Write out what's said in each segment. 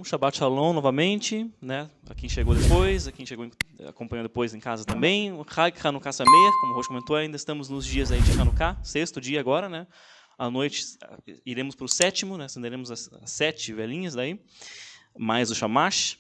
Shabbat Shalom novamente, né? A quem chegou depois, a quem chegou acompanhando depois em casa também. O Hag Hanukkah Sameach, como o Rosh comentou, ainda estamos nos dias aí de Hanukkah, sexto dia agora, né? À noite iremos para o sétimo, né? Acenderemos as 7 velinhas daí, mais o Shamash.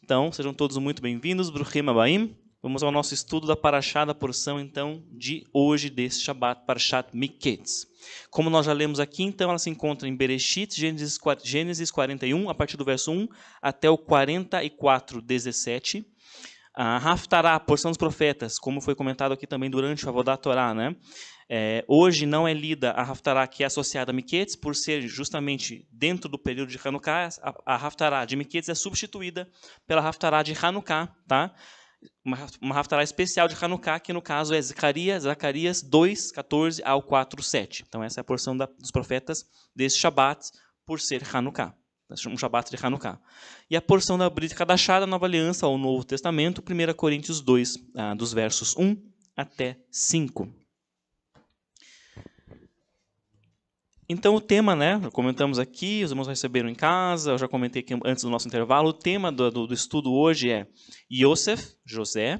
Então, sejam todos muito bem-vindos, Bruchim Abaim. Vamos ao nosso estudo da Parashá, da porção, então, de hoje, desse Shabbat, Parashat Miketz. Como nós já lemos aqui, então, ela se encontra em Bereshit, Gênesis 41, a partir do verso 1 até o 44, 17. A Haftará, a porção dos profetas, como foi comentado aqui também durante o Avodat Torá, né? Hoje não é lida a Haftará que é associada a Miketz, por ser justamente dentro do período de Hanukkah, a Haftará de Miketz é substituída pela Haftará de Hanukkah, tá? Uma Haftará especial de Hanukkah, que no caso é Zacarias 2, 14 ao 4, 7. Então essa é a porção dos profetas desse Shabbat, por ser Hanukkah. Um Shabbat de Hanukkah. E a porção da Brit Hadashah, da Nova Aliança, ao Novo Testamento, 1 Coríntios 2, dos versos 1 até 5. Então o tema, né, comentamos aqui, os irmãos receberam em casa, eu já comentei aqui antes do nosso intervalo, o tema do estudo hoje é Yosef, José,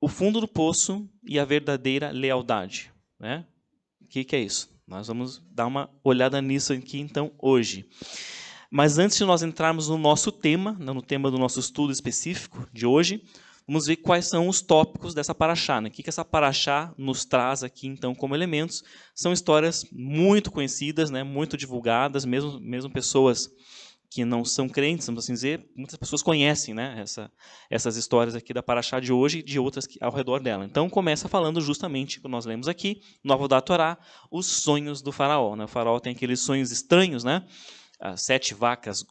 o fundo do poço e a verdadeira lealdade. Né? O que é isso? Nós vamos dar uma olhada nisso aqui, então, hoje. Mas antes de nós entrarmos no nosso tema, no tema do nosso estudo específico de hoje, vamos ver quais são os tópicos dessa paraxá. Né? O que essa paraxá nos traz aqui, então, como elementos? São histórias muito conhecidas, né? Muito divulgadas, mesmo pessoas que não são crentes, vamos assim dizer, muitas pessoas conhecem, né? Essas histórias aqui da paraxá de hoje e de outras ao redor dela. Então, começa falando justamente, como nós lemos aqui, no Avodat Torá, os sonhos do faraó. Né? O faraó tem aqueles sonhos estranhos, né? 7 vacas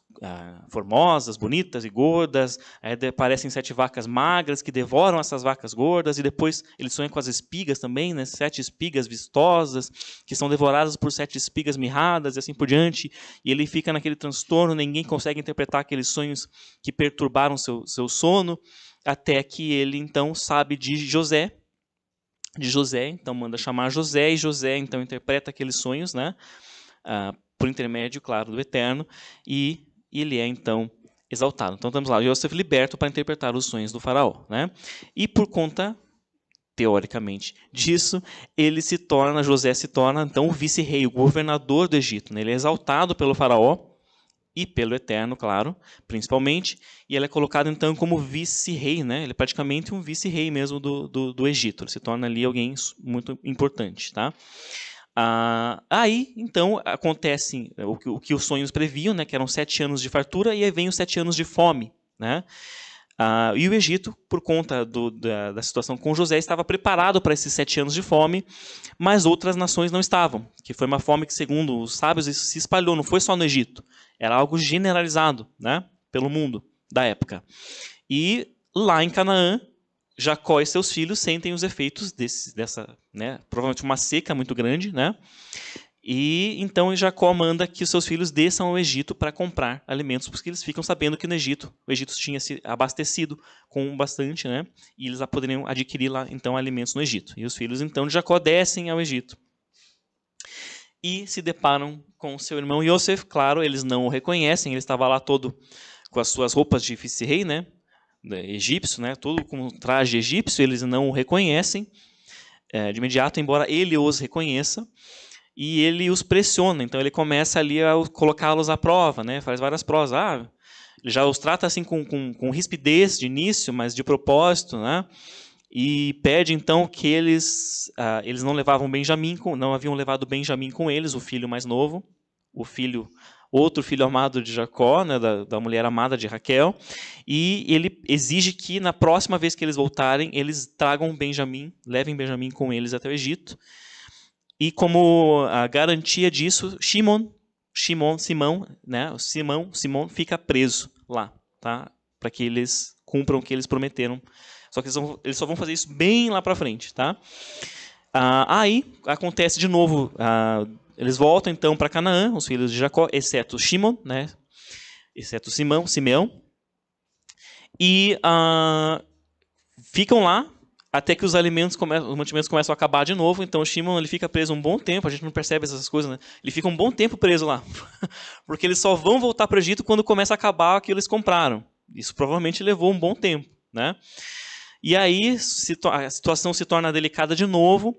formosas, bonitas e gordas, aí aparecem 7 vacas magras que devoram essas vacas gordas, e depois ele sonha com as espigas também, né? 7 espigas vistosas, que são devoradas por 7 espigas mirradas, e assim por diante, e ele fica naquele transtorno, ninguém consegue interpretar aqueles sonhos que perturbaram seu sono, até que ele então sabe de José, então manda chamar José, e José então interpreta aqueles sonhos, né? Por intermédio, claro, do Eterno, e ele é, então, exaltado. Então, estamos lá, Yosef liberto para interpretar os sonhos do faraó. Né? E por conta, teoricamente, disso, José se torna, então, o vice-rei, o governador do Egito. Né? Ele é exaltado pelo faraó e pelo Eterno, claro, principalmente, e ele é colocado, então, como vice-rei. Né? Ele é praticamente um vice-rei mesmo do Egito. Ele se torna ali alguém muito importante, tá? Aí, então, acontece o que os sonhos previam, né, que eram 7 anos de fartura, e aí vem os 7 anos de fome. Né? E o Egito, por conta da situação com José, estava preparado para esses 7 anos de fome, mas outras nações não estavam, que foi uma fome que, segundo os sábios, isso se espalhou, não foi só no Egito, era algo generalizado, né, pelo mundo da época. E lá em Canaã, Jacó e seus filhos sentem os efeitos dessa, né, provavelmente uma seca muito grande, né? E então Jacó manda que os seus filhos desçam ao Egito para comprar alimentos, porque eles ficam sabendo que no Egito, o Egito tinha se abastecido com bastante, né? E eles poderiam adquirir lá então alimentos no Egito. E os filhos então de Jacó descem ao Egito e se deparam com seu irmão Yosef. Claro, eles não o reconhecem, ele estava lá todo com as suas roupas de vice-rei, né? Egípcio, né? Todo com traje egípcio, eles não o reconhecem de imediato, embora ele os reconheça, e ele os pressiona. Então ele começa ali a colocá-los à prova, né? Faz várias provas. Ele já os trata assim com rispidez de início, mas de propósito, né? E pede então que eles não levavam Benjamim, não haviam levado Benjamim com eles, o filho mais novo, outro filho amado de Jacó, né, da mulher amada de Raquel, e ele exige que na próxima vez que eles voltarem, eles tragam Benjamim, levem Benjamim com eles até o Egito. E como a garantia disso, Simão, né, Simão fica preso lá, tá, para que eles cumpram o que eles prometeram. Só que eles só vão fazer isso bem lá para frente, tá? Aí acontece de novo. Eles voltam então para Canaã, os filhos de Jacó, exceto Shimon, né? Exceto Simeão, e ficam lá até que os mantimentos começam a acabar de novo. Então o Shimon ele fica preso um bom tempo, a gente não percebe essas coisas, né? Ele fica um bom tempo preso lá, porque eles só vão voltar para o Egito quando começa a acabar o que eles compraram. Isso provavelmente levou um bom tempo, né? E aí a situação se torna delicada de novo,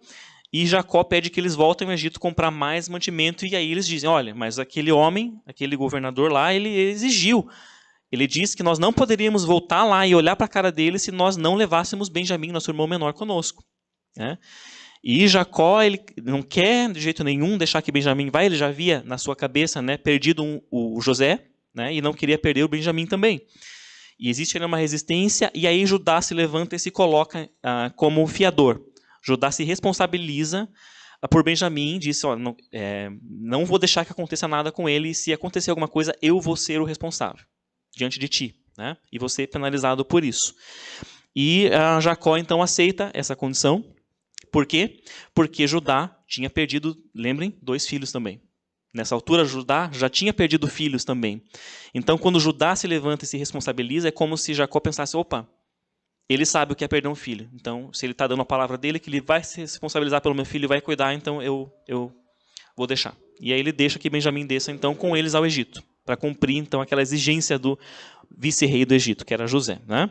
e Jacó pede que eles voltem ao Egito comprar mais mantimento, e aí eles dizem, olha, mas aquele homem, aquele governador lá, ele exigiu. Ele disse que nós não poderíamos voltar lá e olhar para a cara dele se nós não levássemos Benjamim, nosso irmão menor, conosco. Né? E Jacó ele não quer de jeito nenhum deixar que Benjamim vá, ele já havia na sua cabeça, né, perdido o José, né, e não queria perder o Benjamim também. E existe ali uma resistência, e aí Judá se levanta e se coloca como fiador. Judá se responsabiliza por Benjamim, disse, ó, não vou deixar que aconteça nada com ele, e se acontecer alguma coisa, eu vou ser o responsável diante de ti, né? E vou ser penalizado por isso. E Jacó então aceita essa condição. Por quê? Porque Judá tinha perdido, lembrem, 2 filhos também. Nessa altura, Judá já tinha perdido filhos também. Então, quando Judá se levanta e se responsabiliza, é como se Jacó pensasse, opa, ele sabe o que é perder um filho. Então, se ele está dando a palavra dele, que ele vai se responsabilizar pelo meu filho e vai cuidar, então eu vou deixar. E aí ele deixa que Benjamim desça, então, com eles ao Egito, para cumprir, então, aquela exigência do vice-rei do Egito, que era José, né?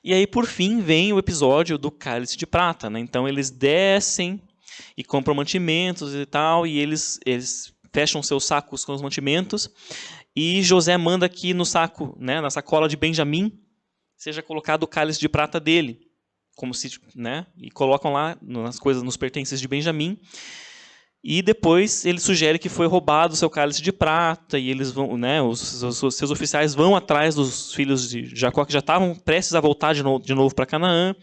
E aí, por fim, vem o episódio do cálice de prata, né? Então, eles descem e compram mantimentos e tal, e eles fecham seus sacos com os mantimentos, e José manda que no saco, né, na sacola de Benjamim, seja colocado o cálice de prata dele, como se, né, e colocam lá nas coisas, nos pertences de Benjamim, e depois ele sugere que foi roubado o seu cálice de prata, e eles vão, né, seus oficiais vão atrás dos filhos de Jacó, que já estavam prestes a voltar de novo para Canaã,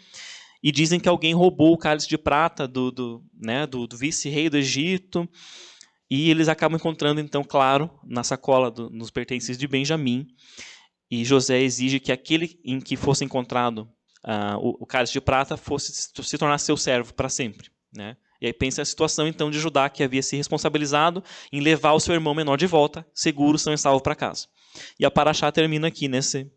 e dizem que alguém roubou o cálice de prata do vice-rei do Egito, e eles acabam encontrando, então, claro, na sacola nos pertences de Benjamim, e José exige que aquele em que fosse encontrado o cálice de prata se tornasse seu servo para sempre. Né? E aí pensa a situação, então, de Judá, que havia se responsabilizado em levar o seu irmão menor de volta, seguro, são e salvo para casa. E a Paraxá termina aqui, nesse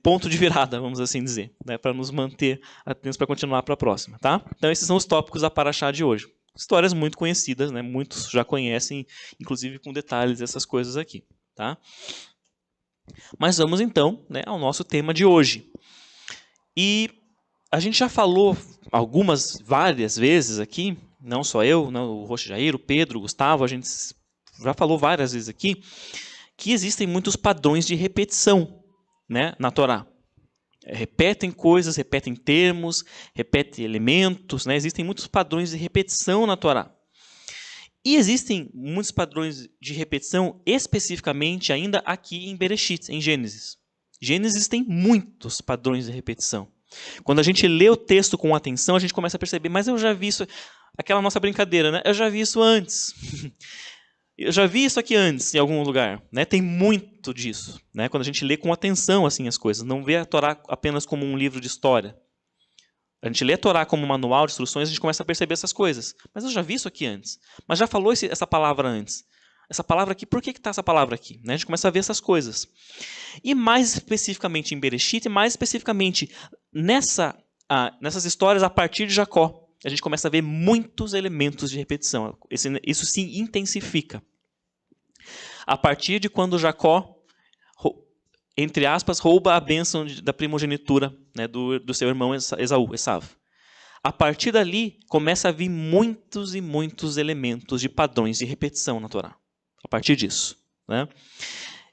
ponto de virada, vamos assim dizer, né, para nos manter atentos para continuar para a próxima. Tá? Então, esses são os tópicos da Paraxá de hoje. Histórias muito conhecidas, né? Muitos já conhecem, inclusive com detalhes, essas coisas aqui. Tá? Mas vamos, então, né, ao nosso tema de hoje. E a gente já falou várias vezes aqui, não só eu, não, o Rocha Jair, o Pedro, o Gustavo, a gente já falou várias vezes aqui, que existem muitos padrões de repetição, né, na Torá. Repetem coisas, repetem termos, repetem elementos, né? Existem muitos padrões de repetição na Torá. E existem muitos padrões de repetição, especificamente ainda aqui em Bereshit, em Gênesis. Gênesis tem muitos padrões de repetição. Quando a gente lê o texto com atenção, a gente começa a perceber, mas eu já vi isso, aquela nossa brincadeira, né? Eu já vi isso antes. Eu já vi isso aqui antes, em algum lugar. Né? Tem muito disso. Né? Quando a gente lê com atenção assim, as coisas, não vê a Torá apenas como um livro de história. A gente lê a Torá como um manual de instruções, a gente começa a perceber essas coisas. Mas eu já vi isso aqui antes. Mas já falou essa palavra antes. Essa palavra aqui, por que está essa palavra aqui? Né? A gente começa a ver essas coisas. E mais especificamente em Bereshit, e mais especificamente nessas histórias a partir de Jacó, a gente começa a ver muitos elementos de repetição. Isso se intensifica. A partir de quando Jacó, entre aspas, rouba a bênção da primogenitura, né, do seu irmão Esaú. A partir dali, começa a vir muitos e muitos elementos de padrões de repetição na Torá. A partir disso. Né?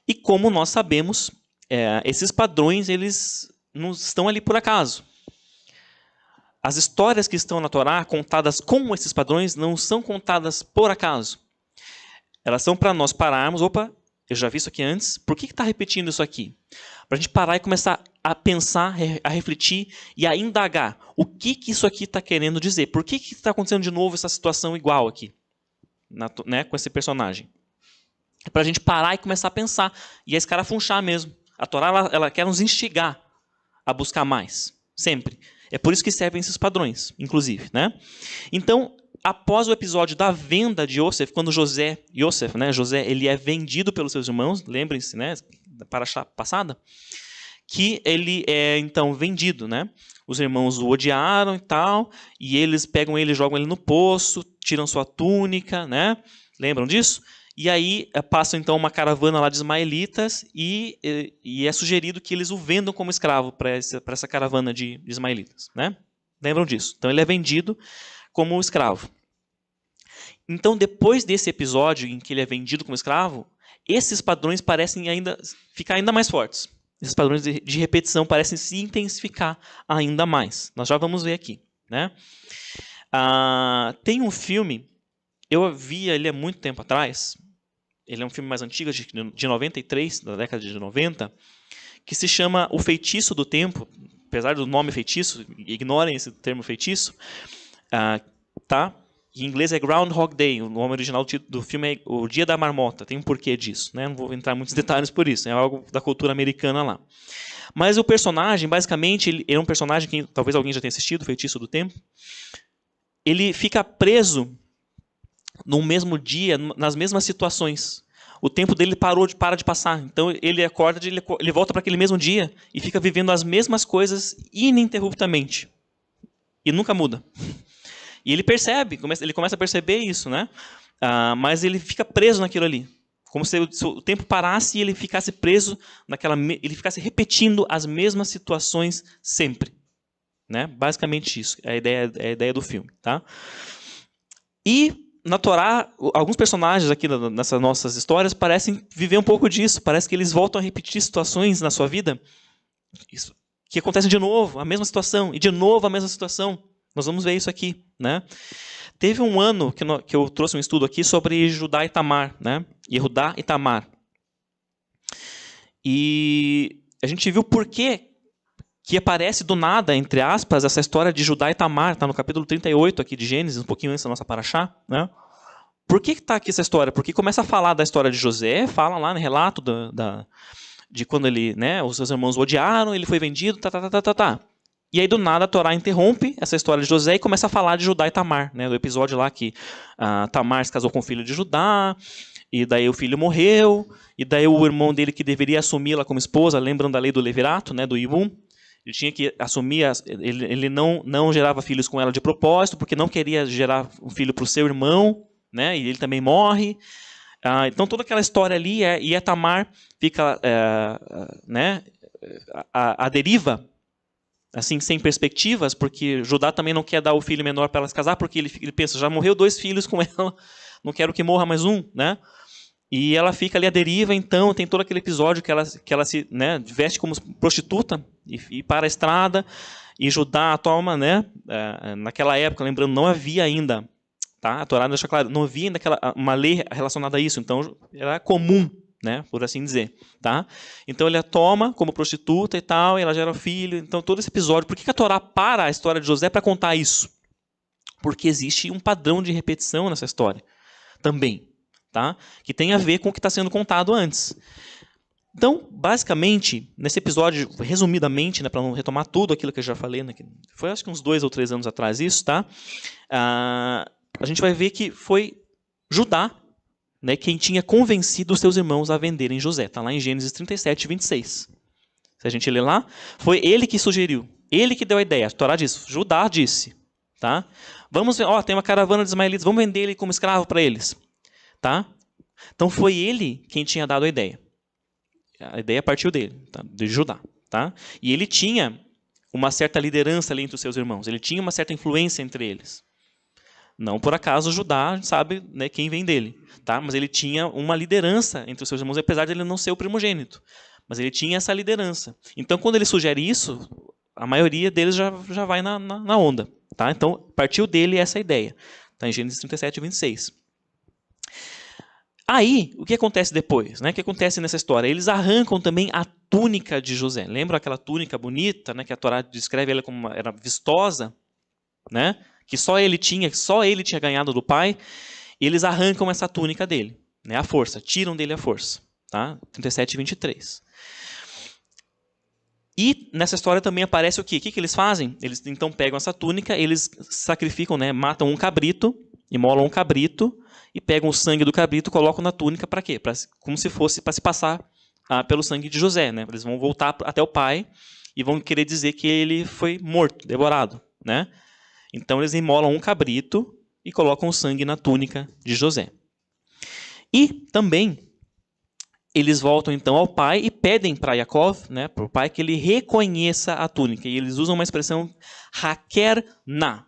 E como nós sabemos, esses padrões eles não estão ali por acaso. As histórias que estão na Torá, contadas com esses padrões, não são contadas por acaso. Elas são para nós pararmos, opa, eu já vi isso aqui antes, por que está repetindo isso aqui? Para a gente parar e começar a pensar, a refletir e a indagar. O que isso aqui está querendo dizer? Por que está acontecendo de novo essa situação igual aqui, né, com esse personagem? É para a gente parar e começar a pensar. E a escarafunchar mesmo. A Torá ela quer nos instigar a buscar mais, sempre. É por isso que servem esses padrões, inclusive. Né? Então, após o episódio da venda de Yosef, quando José ele é vendido pelos seus irmãos, lembrem-se, né, da paraxá passada, que ele é então vendido, né? Os irmãos o odiaram e tal, e eles pegam ele, jogam ele no poço, tiram sua túnica, né? Lembram disso? E aí passa então uma caravana lá de ismaelitas e é sugerido que eles o vendam como escravo para essa caravana de ismaelitas, né? Lembram disso? Então ele é vendido como escravo. Então depois desse episódio em que ele é vendido como escravo, esses padrões parecem ficar ainda mais fortes. Esses padrões de repetição parecem se intensificar ainda mais. Nós já vamos ver aqui, né? Tem um filme, eu vi ele há muito tempo atrás, ele é um filme mais antigo, de 93, da década de 90, que se chama O Feitiço do Tempo. Apesar do nome feitiço, ignorem esse termo feitiço, tá? Em inglês é Groundhog Day, o nome original do filme é O Dia da Marmota, tem um porquê disso, né? Não vou entrar em muitos detalhes por isso, é algo da cultura americana lá. Mas o personagem, basicamente, ele é um personagem que talvez alguém já tenha assistido, O Feitiço do Tempo. Ele fica preso no mesmo dia, nas mesmas situações. O tempo dele para de passar. Então ele acorda, ele volta para aquele mesmo dia e fica vivendo as mesmas coisas ininterruptamente. E nunca muda. E ele percebe, ele começa a perceber isso, né? Mas ele fica preso naquilo ali. Como se o tempo parasse e ele ficasse preso ele ficasse repetindo as mesmas situações sempre. Né? Basicamente isso, é a ideia do filme. Tá? E na Torá, alguns personagens aqui nessas nossas histórias parecem viver um pouco disso. Parece que eles voltam a repetir situações na sua vida que acontecem de novo, a mesma situação, e de novo a mesma situação. Nós vamos ver isso aqui, né? Teve um ano que eu trouxe um estudo aqui sobre Judá e Tamar, né? Yehudá e Tamar. E a gente viu por que aparece do nada, entre aspas, essa história de Judá e Tamar. Está no capítulo 38 aqui de Gênesis, um pouquinho antes da nossa paraxá, né? Por que está aqui essa história? Porque começa a falar da história de José, fala lá no relato de quando ele, né, os seus irmãos o odiaram, ele foi vendido, tá. E aí, do nada, a Torá interrompe essa história de José e começa a falar de Judá e Tamar, né? Do episódio lá que Tamar se casou com o filho de Judá, e daí o filho morreu, e daí o irmão dele que deveria assumi-la como esposa, lembrando da lei do levirato, né, do Ibum, ele tinha que assumir, ele não gerava filhos com ela de propósito, porque não queria gerar um filho para o seu irmão, né? E ele também morre. Então, toda aquela história ali, e a Tamar fica né, à deriva, assim, sem perspectivas, porque Judá também não quer dar o filho menor para ela se casar, porque ele pensa, já morreu 2 filhos com ela, não quero que morra mais um, né? E ela fica ali à deriva, então tem todo aquele episódio que ela se, né, veste como prostituta e para a estrada, e Judá toma, né, naquela época, lembrando, não havia ainda, tá? A Torá deixa claro, não havia ainda uma lei relacionada a isso, então era comum, né, por assim dizer, tá? Então ele a toma como prostituta e tal, e ela gera filho. Então todo esse episódio, por que a Torá para a história de José para contar isso? Porque existe um padrão de repetição nessa história também, tá? Que tem a ver com o que está sendo contado antes. Então, basicamente, nesse episódio, resumidamente, né, para não retomar tudo aquilo que eu já falei, né, foi acho que uns 2 ou 3 anos atrás isso, tá? A gente vai ver que foi Judá, né, quem tinha convencido os seus irmãos a venderem José. Está lá em Gênesis 37, 26. Se a gente ler lá, foi ele que sugeriu, ele que deu a ideia. A Torá diz, Judá disse. Tá? Vamos ver, tem uma caravana de ismaelitas, vamos vender ele como escravo para eles. Tá? Então foi ele quem tinha dado a ideia. A ideia partiu dele, tá? De Judá. Tá? E ele tinha uma certa liderança ali entre os seus irmãos, ele tinha uma certa influência entre eles. Não por acaso Judá sabe, né, quem vem dele, tá? Mas ele tinha uma liderança entre os seus irmãos, apesar de ele não ser o primogênito. Mas ele tinha essa liderança. Então, quando ele sugere isso, a maioria deles já vai na onda. Tá? Então, partiu dele essa ideia. Está em Gênesis 37, 26. Aí, o que acontece depois? Né? O que acontece nessa história? Eles arrancam também a túnica de José. Lembra aquela túnica bonita, né, que a Torá descreve ela como era vistosa? Né? Que só ele tinha ganhado do pai, e eles arrancam essa túnica dele, né, à força, tiram dele à força, tá? 37, 23. E nessa história também aparece o quê? O que eles fazem? Eles então pegam essa túnica, eles sacrificam, né, matam um cabrito, imolam um cabrito, e pegam o sangue do cabrito e colocam na túnica para quê? Como se fosse para se passar pelo sangue de José, né? Eles vão voltar até o pai e vão querer dizer que ele foi morto, devorado, né? Então eles imolam um cabrito e colocam o sangue na túnica de José. E também eles voltam então ao pai e pedem para Yaakov, né, para o pai, que ele reconheça a túnica. E eles usam uma expressão haker na.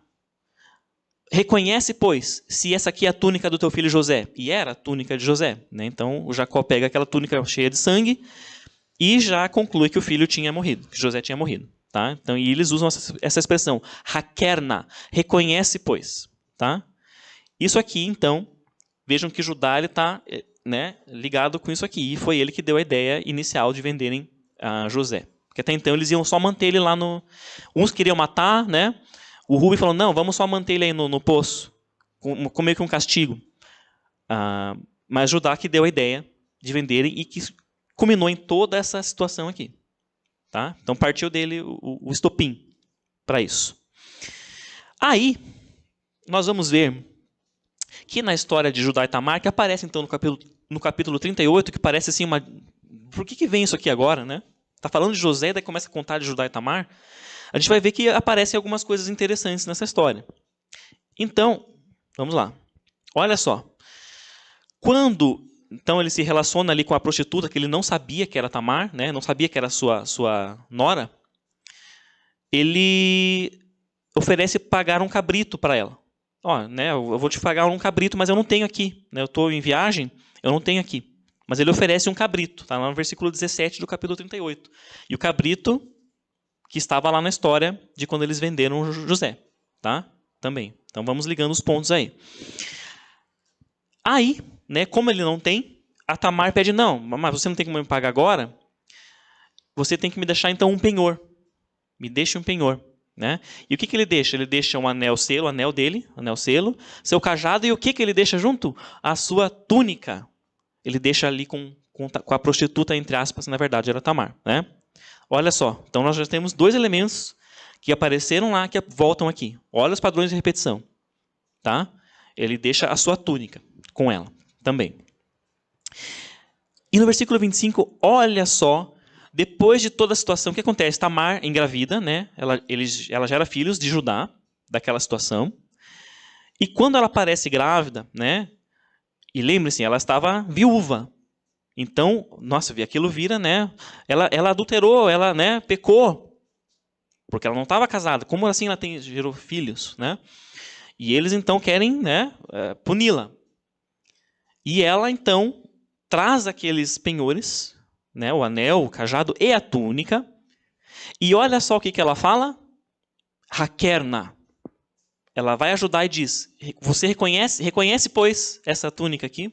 Reconhece, pois, se essa aqui é a túnica do teu filho José. E era a túnica de José, né? Então o Jacó pega aquela túnica cheia de sangue e já conclui que o filho tinha morrido, que José tinha morrido. Tá? Então, e eles usam essa expressão, hakerna, reconhece, pois. Tá? Isso aqui, então, vejam que Judá está, né, ligado com isso aqui. E foi ele que deu a ideia inicial de venderem a José. Porque até então eles iam só manter ele lá no... Uns queriam matar, né? O Ruben falou, não, vamos só manter ele aí no poço, com meio que um castigo. Mas Judá que deu a ideia de venderem e que culminou em toda essa situação aqui. Tá? Então partiu dele o estopim para isso. Aí, nós vamos ver que na história de Judá e Tamar, que aparece então no capítulo 38, que parece assim uma... Por que vem isso aqui agora, né? Tá falando de José, daí começa a contar de Judá e Tamar. A gente vai ver que aparecem algumas coisas interessantes nessa história. Então, vamos lá. Olha só. Quando então ele se relaciona ali com a prostituta, que ele não sabia que era Tamar, né? Não sabia que era sua nora, ele oferece pagar um cabrito para ela. Ó, né, eu vou te pagar um cabrito, mas eu não tenho aqui. Né, eu estou em viagem, eu não tenho aqui. Mas ele oferece um cabrito, está lá no versículo 17 do capítulo 38. E o cabrito que estava lá na história de quando eles venderam José. Tá? Também. Então vamos ligando os pontos aí. Aí, né, como ele não tem, a Tamar pede, não, mas você não tem como me pagar agora? Você tem que me deixar então um penhor. Me deixa um penhor. Né? E o que ele deixa? Ele deixa um anel selo, anel dele, anel selo, seu cajado, e o que ele deixa junto? A sua túnica. Ele deixa ali com a prostituta, entre aspas, na verdade era Tamar. Né? Olha só, então nós já temos dois elementos que apareceram lá, que voltam aqui. Olha os padrões de repetição. Tá? Ele deixa a sua túnica com ela também. E no versículo 25, olha só, depois de toda a situação, o que acontece? Tamar engravida, né? Ela gera filhos de Judá, daquela situação. E quando ela aparece grávida, né? E lembre-se, ela estava viúva. Então, nossa, aquilo vira, né? Ela adulterou, ela, né, pecou. Porque ela não estava casada. Como assim ela gerou filhos, né? E eles então querem, né, puni-la. E ela então traz aqueles penhores, né, o anel, o cajado e a túnica. E olha só o que ela fala. Hakerna. Ela vai ajudar e diz, você reconhece, pois, essa túnica aqui?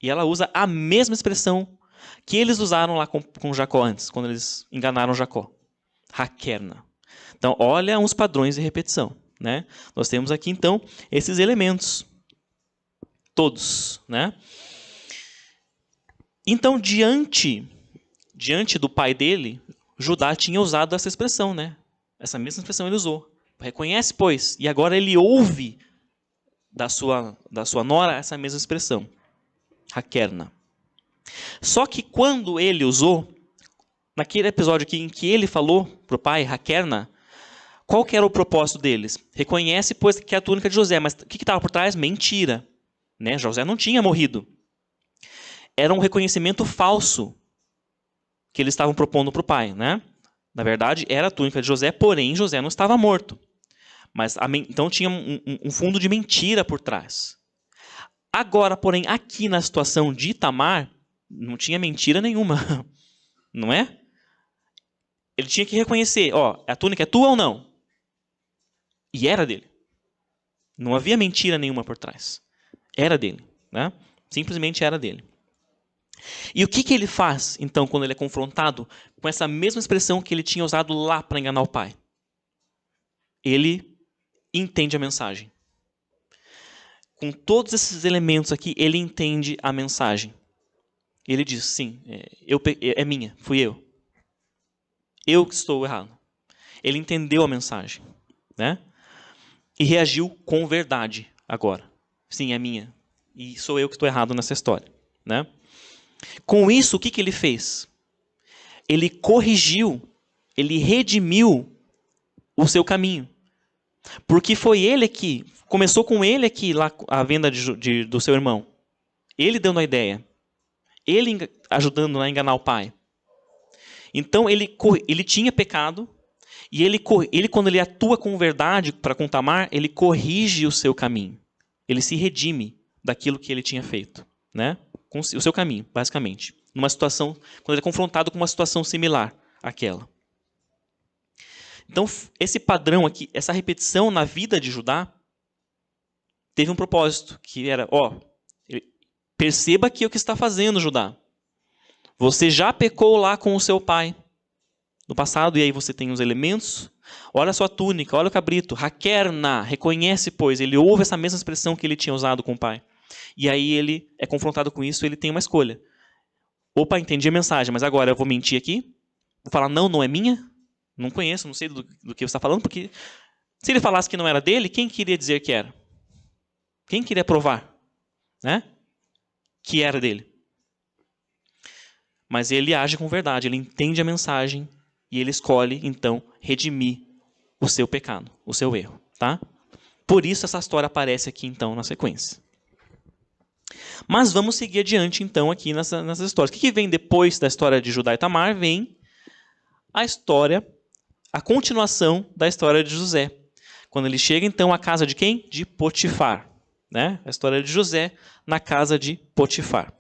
E ela usa a mesma expressão que eles usaram lá com Jacó antes, quando eles enganaram Jacó. Hakerna. Então, olha uns padrões de repetição. Né? Nós temos aqui, então, esses elementos. Todos. Né? Então, diante do pai dele, Judá tinha usado essa expressão. Né? Essa mesma expressão ele usou. Reconhece, pois. E agora ele ouve da sua nora essa mesma expressão. Hakerna. Só que quando ele usou, naquele episódio aqui em que ele falou para o pai, Hakerna, qual que era o propósito deles? Reconhece, pois, que é a túnica de José. Mas o que estava por trás? Mentira. Né? José não tinha morrido. Era um reconhecimento falso que eles estavam propondo para o pai. Né? Na verdade, era a túnica de José, porém, José não estava morto. Mas então tinha um fundo de mentira por trás. Agora, porém, aqui na situação de Tamar, não tinha mentira nenhuma. Não é? Ele tinha que reconhecer, ó, a túnica é tua ou não? E era dele. Não havia mentira nenhuma por trás. Era dele. Né? Simplesmente era dele. E o que ele faz, então, quando ele é confrontado com essa mesma expressão que ele tinha usado lá para enganar o pai? Ele entende a mensagem. Com todos esses elementos aqui, ele entende a mensagem. Ele diz, sim, é minha, fui eu. Eu que estou errado. Ele entendeu a mensagem. Né? E reagiu com verdade agora. Sim, é minha. E sou eu que estou errado nessa história. Né? Com isso, o que ele fez? Ele corrigiu, ele redimiu o seu caminho. Porque foi ele que, começou com ele aqui, lá, a venda do seu irmão. Ele dando a ideia. Ele ajudando a enganar o pai. Então, ele tinha pecado, e ele, quando ele atua com verdade para com Tamar, ele corrige o seu caminho. Ele se redime daquilo que ele tinha feito, né? Com o seu caminho, basicamente. Numa situação, quando ele é confrontado com uma situação similar àquela. Então, esse padrão aqui, essa repetição na vida de Judá, teve um propósito, que era, perceba aqui o que está fazendo, Judá. Você já pecou lá com o seu pai no passado, e aí você tem os elementos. Olha a sua túnica, olha o cabrito. Hakerna, reconhece, pois. Ele ouve essa mesma expressão que ele tinha usado com o pai. E aí ele é confrontado com isso, ele tem uma escolha. Opa, entendi a mensagem, mas agora eu vou mentir aqui? Vou falar, não é minha? Não conheço, não sei do que você está falando, porque se ele falasse que não era dele, quem queria dizer que era? Quem queria provar, né? Que era dele? Mas ele age com verdade, ele entende a mensagem e ele escolhe, então, redimir o seu pecado, o seu erro, tá? Por isso essa história aparece aqui, então, na sequência. Mas vamos seguir adiante, então, aqui nessas histórias. O que vem depois da história de Judá e Tamar? Vem a continuação da história de José. Quando ele chega, então, à casa de quem? De Potifar. Né? A história de José na casa de Potifar.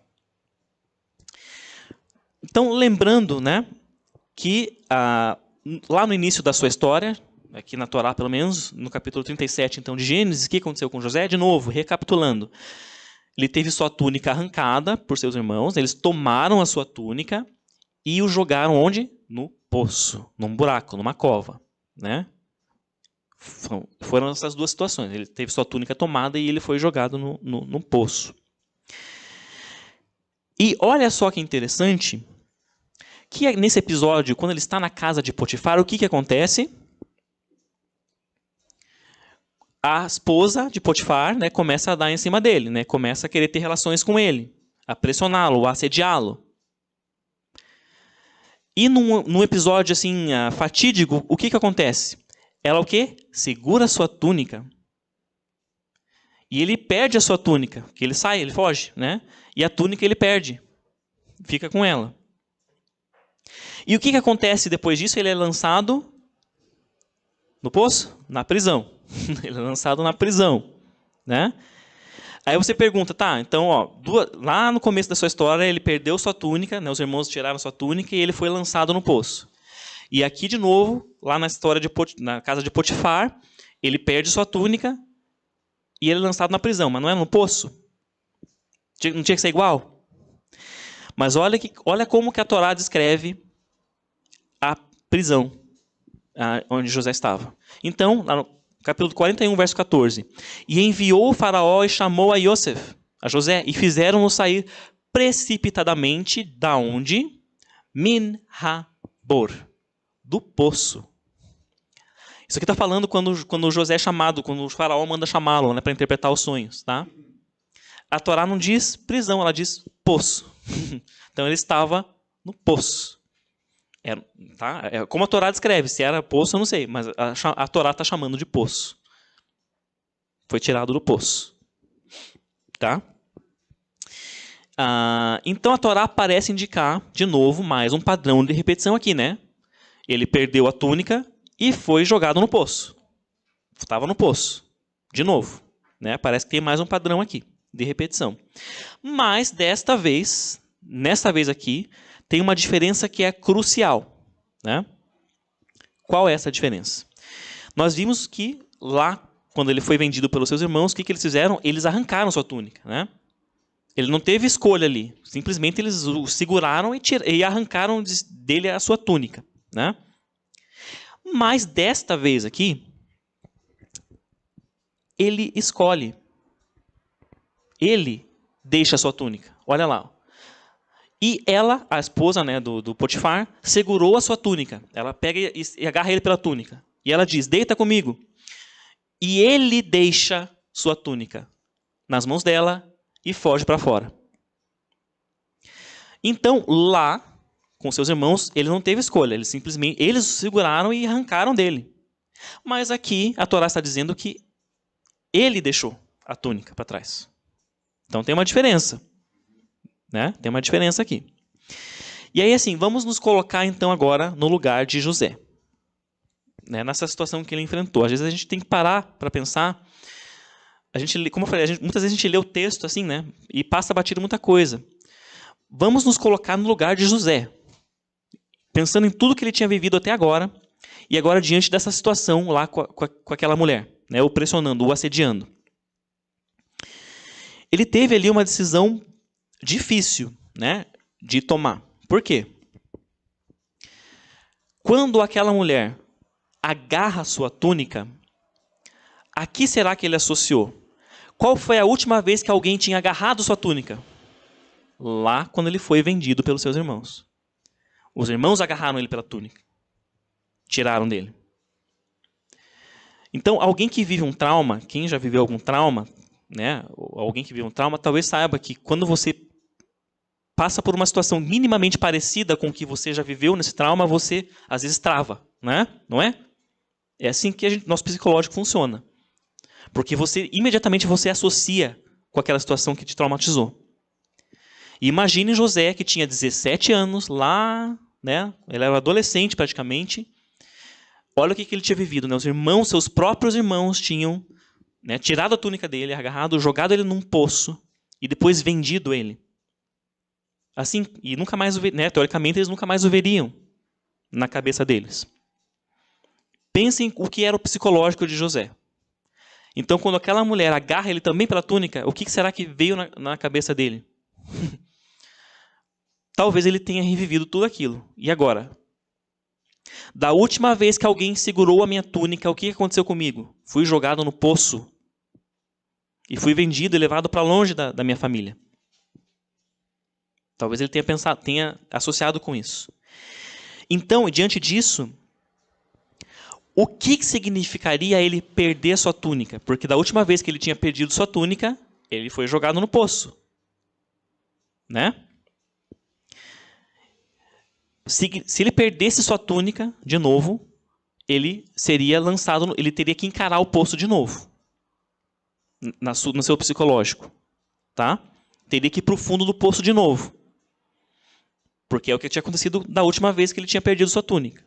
Então, lembrando, né, que lá no início da sua história, aqui na Torá pelo menos, no capítulo 37 então, de Gênesis, o que aconteceu com José? De novo, recapitulando. Ele teve sua túnica arrancada por seus irmãos, eles tomaram a sua túnica e o jogaram onde? No poço, num buraco, numa cova. Né? Foram essas duas situações. Ele teve sua túnica tomada e ele foi jogado no poço. E olha só que interessante, que nesse episódio, quando ele está na casa de Potifar, o que acontece? A esposa de Potifar, né, começa a dar em cima dele, né, começa a querer ter relações com ele, a pressioná-lo, a assediá-lo. E num episódio assim, fatídico, o que acontece? Ela o quê? Segura a sua túnica. E ele perde a sua túnica, porque ele sai, ele foge, né? E a túnica ele perde, fica com ela. E o que acontece depois disso? Ele é lançado no poço? Na prisão. Ele é lançado na prisão, né? Aí você pergunta, tá, então, lá no começo da sua história, ele perdeu sua túnica, né, os irmãos tiraram sua túnica e ele foi lançado no poço. E aqui, de novo, lá na história na casa de Potifar, ele perde sua túnica e ele é lançado na prisão, mas não é no poço? Não tinha que ser igual? Mas olha como que a Torá descreve a prisão onde José estava. Então, lá no capítulo 41, verso 14. E enviou o faraó e chamou a Yosef, a José, e fizeram-no sair precipitadamente da onde? Min-habor, do poço. Isso aqui está falando quando José é chamado, quando o faraó manda chamá-lo, né, para interpretar os sonhos. Tá? A Torá não diz prisão, ela diz poço. Então ele estava no poço. Como a Torá descreve, se era poço eu não sei, mas a Torá está chamando de poço. Foi tirado do poço. Tá? Então a Torá parece indicar, de novo, mais um padrão de repetição aqui, né? Ele perdeu a túnica e foi jogado no poço. Estava no poço. De novo. Né? Parece que tem mais um padrão aqui, de repetição. Mas, nessa vez aqui, tem uma diferença que é crucial. Né? Qual é essa diferença? Nós vimos que lá, quando ele foi vendido pelos seus irmãos, o que eles fizeram? Eles arrancaram sua túnica. Né? Ele não teve escolha ali. Simplesmente eles o seguraram e arrancaram dele a sua túnica. Né? Mas desta vez aqui, ele escolhe. Ele deixa a sua túnica. Olha lá. E ela, a esposa, né, do Potifar, segurou a sua túnica. Ela pega e agarra ele pela túnica. E ela diz, deita comigo. E ele deixa sua túnica nas mãos dela e foge para fora. Então, lá, com seus irmãos, ele não teve escolha. Eles o seguraram e arrancaram dele. Mas aqui, a Torá está dizendo que ele deixou a túnica para trás. Então, tem uma diferença. Né? Tem uma diferença aqui. E aí, assim, vamos nos colocar, então, agora no lugar de José. Né? Nessa situação que ele enfrentou. Às vezes a gente tem que parar para pensar. Como eu falei, muitas vezes a gente lê o texto assim, né? E passa batido muita coisa. Vamos nos colocar no lugar de José. Pensando em tudo que ele tinha vivido até agora. E agora diante dessa situação lá com aquela mulher. Né? O pressionando, o assediando. Ele teve ali uma decisão difícil, né, de tomar. Por quê? Quando aquela mulher agarra a sua túnica, a que será que ele associou? Qual foi a última vez que alguém tinha agarrado sua túnica? Lá, quando ele foi vendido pelos seus irmãos. Os irmãos agarraram ele pela túnica. Tiraram dele. Então, alguém que vive um trauma, quem já viveu algum trauma, né, alguém que vive um trauma, talvez saiba que quando você passa por uma situação minimamente parecida com o que você já viveu nesse trauma, você às vezes trava, né? Não é? É assim que nosso psicológico funciona. Porque imediatamente você associa com aquela situação que te traumatizou. E imagine José, que tinha 17 anos, lá, né? Ele era adolescente praticamente. Olha o que ele tinha vivido, né? Seus próprios irmãos tinham, né, tirado a túnica dele, agarrado, jogado ele num poço e depois vendido ele. Assim, e nunca mais, né, teoricamente, eles nunca mais o veriam na cabeça deles. Pensem o que era o psicológico de José. Então, quando aquela mulher agarra ele também pela túnica, o que será que veio na cabeça dele? Talvez ele tenha revivido tudo aquilo. E agora? Da última vez que alguém segurou a minha túnica, o que aconteceu comigo? Fui jogado no poço. E fui vendido e levado para longe da minha família. Talvez ele tenha associado com isso. Então, diante disso, o que significaria ele perder sua túnica? Porque da última vez que ele tinha perdido sua túnica, ele foi jogado no poço. Né? Se ele perdesse sua túnica de novo, ele seria lançado, ele teria que encarar o poço de novo. No seu psicológico. Tá? Teria que ir para o fundo do poço de novo. Porque é o que tinha acontecido da última vez que ele tinha perdido sua túnica.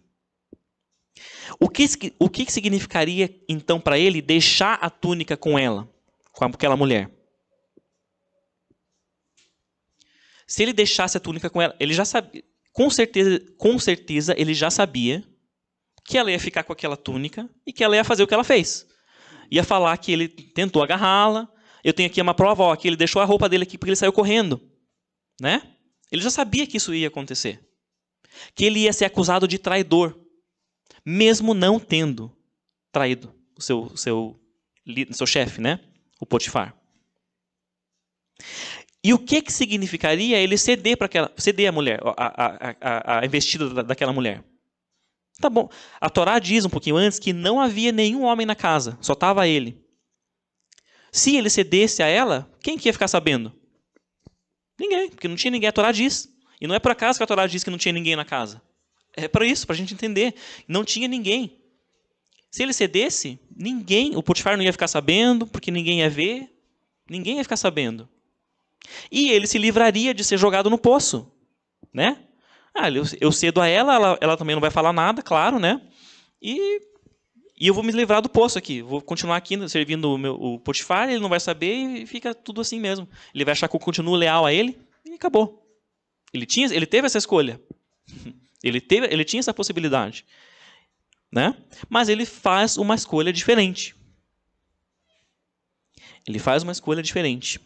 O que significaria, então, para ele deixar a túnica com ela, com aquela mulher? Se ele deixasse a túnica com ela, ele já sabia, com certeza ele já sabia que ela ia ficar com aquela túnica e que ela ia fazer o que ela fez. Ia falar que ele tentou agarrá-la. Eu tenho aqui uma prova, ó, que ele deixou a roupa dele aqui porque ele saiu correndo. Né? Ele já sabia que isso ia acontecer. Que ele ia ser acusado de traidor. Mesmo não tendo traído o seu chefe, né? O Potifar. E o que significaria ele ceder a mulher, a investida daquela mulher? Tá bom. A Torá diz um pouquinho antes que não havia nenhum homem na casa, só estava ele. Se ele cedesse a ela, quem que ia ficar sabendo? Ninguém, porque não tinha ninguém. A Torá diz. E não é por acaso que a Torá diz que não tinha ninguém na casa. É para isso, para a gente entender. Não tinha ninguém. Se ele cedesse, ninguém, o Potifar não ia ficar sabendo, porque ninguém ia ver, ninguém ia ficar sabendo. E ele se livraria de ser jogado no poço. Né? Eu cedo a ela também não vai falar nada, claro, né? E eu vou me livrar do poço aqui. Vou continuar aqui servindo o Potifar, ele não vai saber e fica tudo assim mesmo. Ele vai achar que eu continuo leal a ele e acabou. Ele teve essa escolha. Ele tinha essa possibilidade. Né? Mas ele faz uma escolha diferente. Ele faz uma escolha diferente.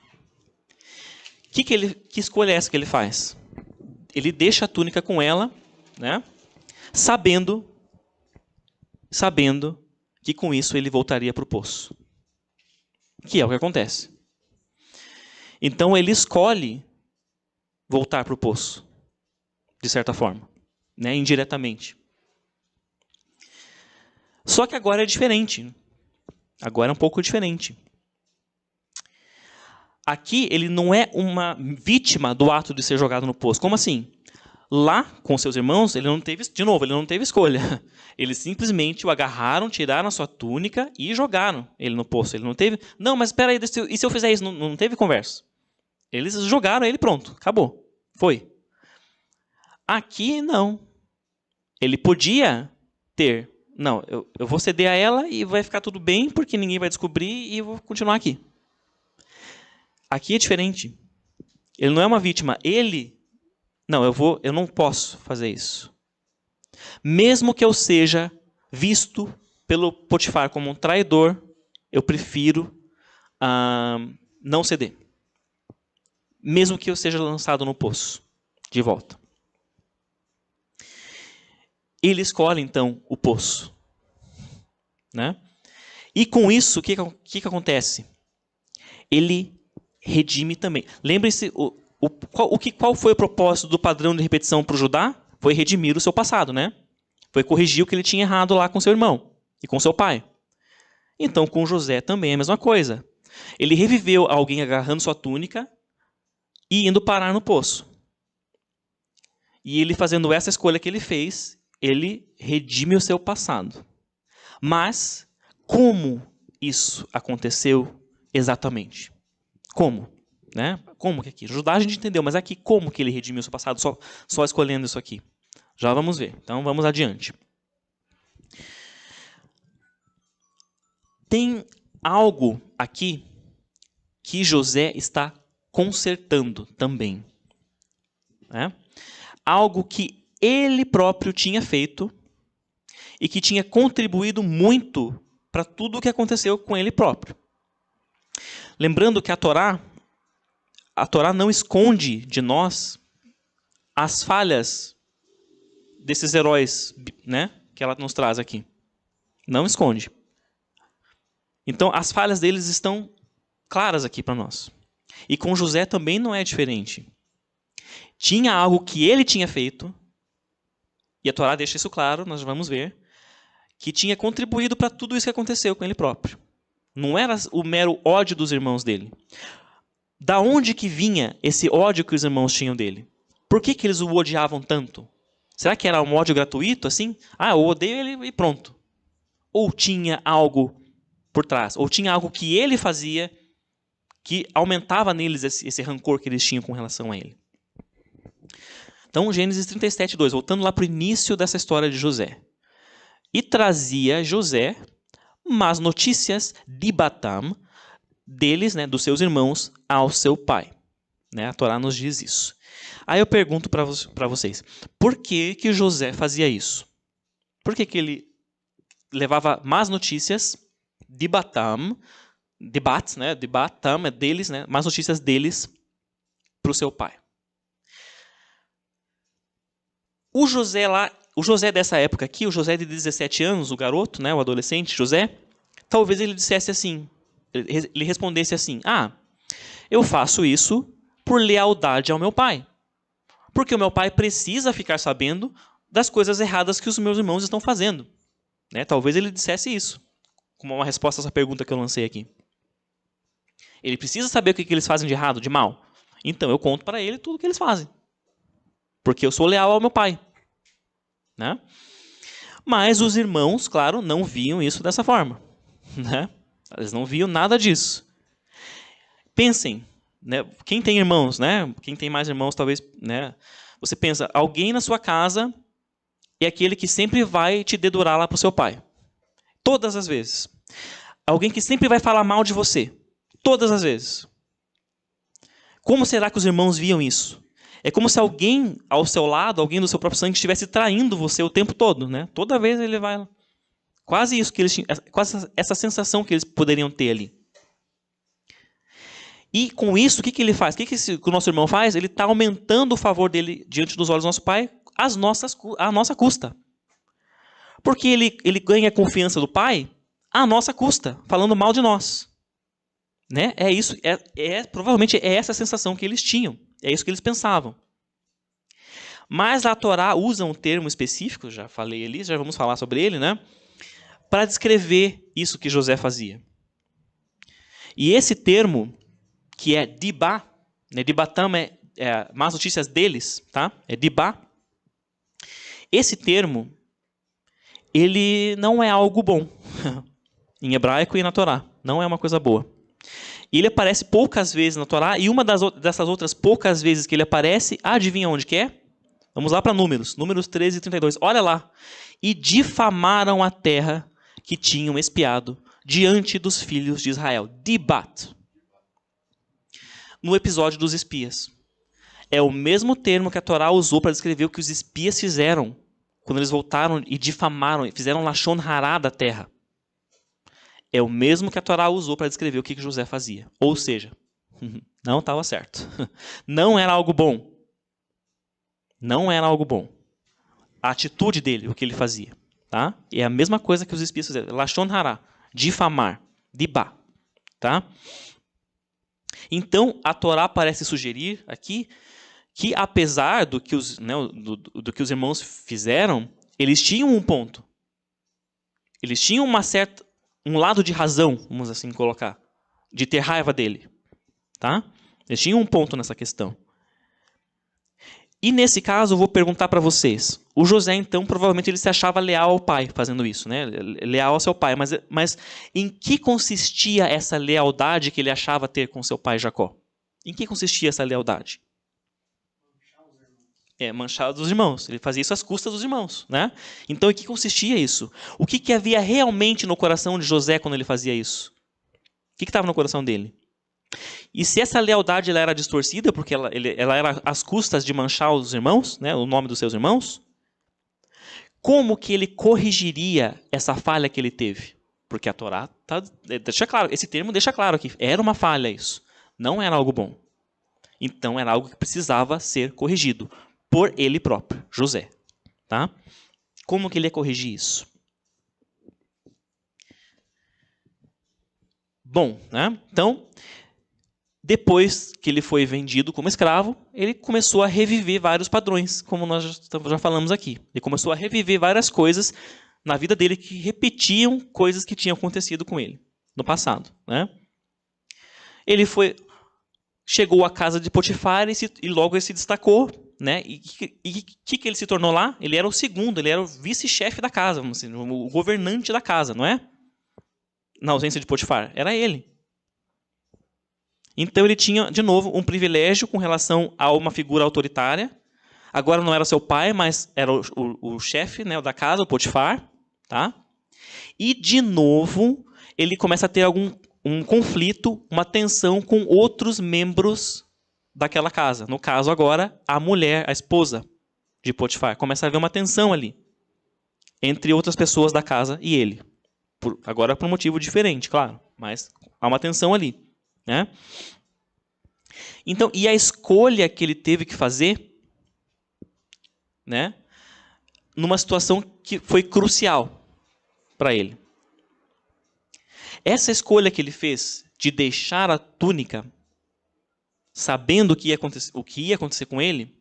Que escolha é essa que ele faz? Ele deixa a túnica com ela, né? Sabendo que com isso ele voltaria para o poço. Que é o que acontece. Então ele escolhe voltar para o poço, de certa forma, né? Indiretamente. Só que agora é diferente. Agora é um pouco diferente. aqui ele não é uma vítima do ato de ser jogado no poço. Como assim? Lá, com seus irmãos, ele não teve escolha. Eles simplesmente o agarraram, tiraram a sua túnica e jogaram ele no poço. Ele não teve... Não, mas espera aí, e se eu fizer isso? Não teve conversa. Eles jogaram ele, pronto, acabou. Foi. Aqui, não. Ele podia ter... Não, eu vou ceder a ela e vai ficar tudo bem, porque ninguém vai descobrir e eu vou continuar aqui. Aqui é diferente. Ele não é uma vítima. Ele... Não, eu não posso fazer isso. Mesmo que eu seja visto pelo Potifar como um traidor, eu prefiro não ceder. Mesmo que eu seja lançado no poço, de volta. Ele escolhe, então, o poço. Né? E com isso, o que acontece? Ele redime também. Lembre-se, qual foi o propósito do padrão de repetição para o Judá? Foi redimir o seu passado, né? Foi corrigir o que ele tinha errado lá com seu irmão e com seu pai. Então, com José também é a mesma coisa. Ele reviveu alguém agarrando sua túnica e indo parar no poço. E ele fazendo essa escolha que ele fez, ele redime o seu passado. Mas, como isso aconteceu exatamente? Como? Né? Como que aqui? Judá a gente entendeu, mas aqui como que ele redimiu o seu passado só escolhendo isso aqui? Já vamos ver. Então vamos adiante. Tem algo aqui que José está consertando também. Né? Algo que ele próprio tinha feito e que tinha contribuído muito para tudo o que aconteceu com ele próprio. Lembrando que a Torá não esconde de nós as falhas desses heróis, né, que ela nos traz aqui. Não esconde. Então, as falhas deles estão claras aqui para nós. E com José também não é diferente. Tinha algo que ele tinha feito, e a Torá deixa isso claro, nós vamos ver, que tinha contribuído para tudo isso que aconteceu com ele próprio. Não era o mero ódio dos irmãos dele. Da onde que vinha esse ódio que os irmãos tinham dele? Por que eles o odiavam tanto? Será que era um ódio gratuito, assim? Ah, eu odeio ele e pronto. Ou tinha algo por trás? Ou tinha algo que ele fazia que aumentava neles esse rancor que eles tinham com relação a ele? Então, Gênesis 37, 2, voltando lá para o início dessa história de José. E trazia José más notícias de Batam, deles, né, dos seus irmãos, ao seu pai. Né? A Torá nos diz isso. Aí eu pergunto para vocês, por que José fazia isso? Por que ele levava más notícias de Batam, de Batam é deles, né, más notícias deles para o seu pai? O José dessa época aqui, o José de 17 anos, o garoto, né, o adolescente José, talvez ele dissesse assim, ele respondesse assim, eu faço isso por lealdade ao meu pai. Porque o meu pai precisa ficar sabendo das coisas erradas que os meus irmãos estão fazendo. Né? Talvez ele dissesse isso, como uma resposta a essa pergunta que eu lancei aqui. Ele precisa saber o que eles fazem de errado, de mal. Então eu conto para ele tudo o que eles fazem. Porque eu sou leal ao meu pai. Né? Mas os irmãos, claro, não viam isso dessa forma. Né? Eles não viam nada disso. Pensem, né? Quem tem irmãos, né? Quem tem mais irmãos, talvez, né? Você pensa, alguém na sua casa é aquele que sempre vai te dedurar lá para o seu pai. Todas as vezes. Alguém que sempre vai falar mal de você. Todas as vezes. Como será que os irmãos viam isso? É como se alguém ao seu lado, alguém do seu próprio sangue, estivesse traindo você o tempo todo, né? Toda vez ele vai... Quase isso que eles tinham, quase essa sensação que eles poderiam ter ali. E com isso, o que ele faz? O que o nosso irmão faz? Ele está aumentando o favor dele diante dos olhos do nosso pai à nossa custa. Porque ele ganha a confiança do pai à nossa custa, falando mal de nós. Né? É isso, provavelmente é essa a sensação que eles tinham. É isso que eles pensavam. Mas a Torá usa um termo específico, já falei ali, já vamos falar sobre ele, né? Para descrever isso que José fazia. E esse termo que é dibá, né? Dibatam é más notícias deles, tá? É dibá. Esse termo, ele não é algo bom. Em hebraico e na Torá. Não é uma coisa boa. E ele aparece poucas vezes na Torá, e uma dessas outras poucas vezes que ele aparece, adivinha onde que é? Vamos lá para Números. Números 13 e 32. Olha lá. E difamaram a terra que tinham espiado diante dos filhos de Israel. Dibat. No episódio dos espias. É o mesmo termo que a Torá usou para descrever o que os espias fizeram quando eles voltaram e difamaram, fizeram lashon hará da terra. É o mesmo que a Torá usou para descrever o que José fazia. Ou seja, não estava certo. Não era algo bom. Não era algo bom. A atitude dele, o que ele fazia. Tá? É a mesma coisa que os espias fizeram. Lashon hará, difamar, dibá. Tá? Então, a Torá parece sugerir aqui que, apesar do que do que os irmãos fizeram, eles tinham um ponto. Eles tinham um lado de razão, vamos assim colocar, de ter raiva dele. Tá? Eles tinham um ponto nessa questão. E nesse caso, eu vou perguntar para vocês. O José, então, provavelmente ele se achava leal ao pai fazendo isso, né? Leal ao seu pai. Mas em que consistia essa lealdade que ele achava ter com seu pai Jacó? Em que consistia essa lealdade? Manchar os irmãos. Ele fazia isso às custas dos irmãos, né? Então, em que consistia isso? O que havia realmente no coração de José quando ele fazia isso? O que estava no coração dele? E se essa lealdade ela era distorcida, porque ela era às custas de manchar os irmãos, né, o nome dos seus irmãos, como que ele corrigiria essa falha que ele teve? Porque a Torá deixa claro, esse termo deixa claro que era uma falha isso. Não era algo bom. Então era algo que precisava ser corrigido por ele próprio, José. Tá? Como que ele ia corrigir isso? Bom, né? Então, depois que ele foi vendido como escravo, ele começou a reviver vários padrões, como nós já falamos aqui. Ele começou a reviver várias coisas na vida dele que repetiam coisas que tinham acontecido com ele no passado. Né? Ele chegou à casa de Potifar e logo ele se destacou. Né? E que ele se tornou lá? Ele era o segundo, ele era o vice-chefe da casa, vamos dizer, o governante da casa, não é? Na ausência de Potifar, era ele. Então ele tinha, de novo, um privilégio com relação a uma figura autoritária. Agora não era seu pai, mas era o chefe, né, da casa, o Potifar. Tá? E, de novo, ele começa a ter um conflito, uma tensão com outros membros daquela casa. No caso, agora, a mulher, a esposa de Potifar. Começa a haver uma tensão ali entre outras pessoas da casa e ele. Agora por um motivo diferente, claro, mas há uma tensão ali. Né? Então, e a escolha que ele teve que fazer, né, numa situação que foi crucial para ele. Essa escolha que ele fez de deixar a túnica, sabendo o que ia acontecer com ele,